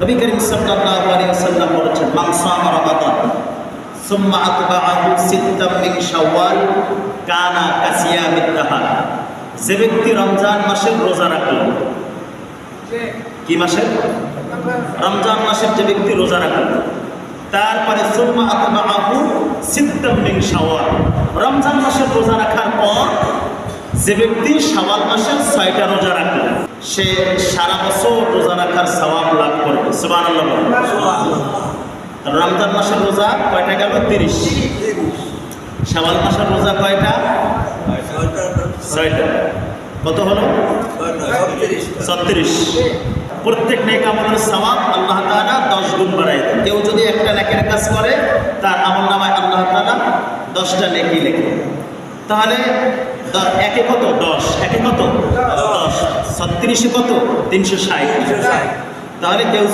নবী করিম সাল্লাল্লাহু আলাইহি ওয়াসাল্লাম বলেছেন, মান সামা রমাদান সুম্মা আতবাআহু সিত্তাম মিন শাওয়াল কানা কাসিয়ামিদ দাহর। যে ব্যক্তি রমজান মাসের রোজা রাখল, কি মাসের? রমজান মাসের যে ব্যক্তি রোজা রাখল, তারপরে সুম্মা আতবাআহু সিত্তাম মিন শাওয়াল, রমজান মাসের রোজা রাখার পর যে ব্যক্তি শাওয়াল মাসের 6টা রোজা রাখল, সে সারা বছর রোজা রাখার সওয়াব লাভ করবে। সুবহানাল্লাহ। রমজান মাসের রোজা কয়টা গেল? 30। শাওয়াল মাসের রোজা কয়টা? 6টা। কত হলো? 36। প্রত্যেক নেক আমলের সওয়াব আল্লাহ তাআলা 10 গুণ বাড়ায় দেন। কেউ যদি একটা নেকের কাজ করে, তার আমলনামায় আল্লাহ তাআলা 10টা নেকি লেখে। তাহলে একে কত? 10। একে কত? 10। 36 কত? 360। তাহলে কেউ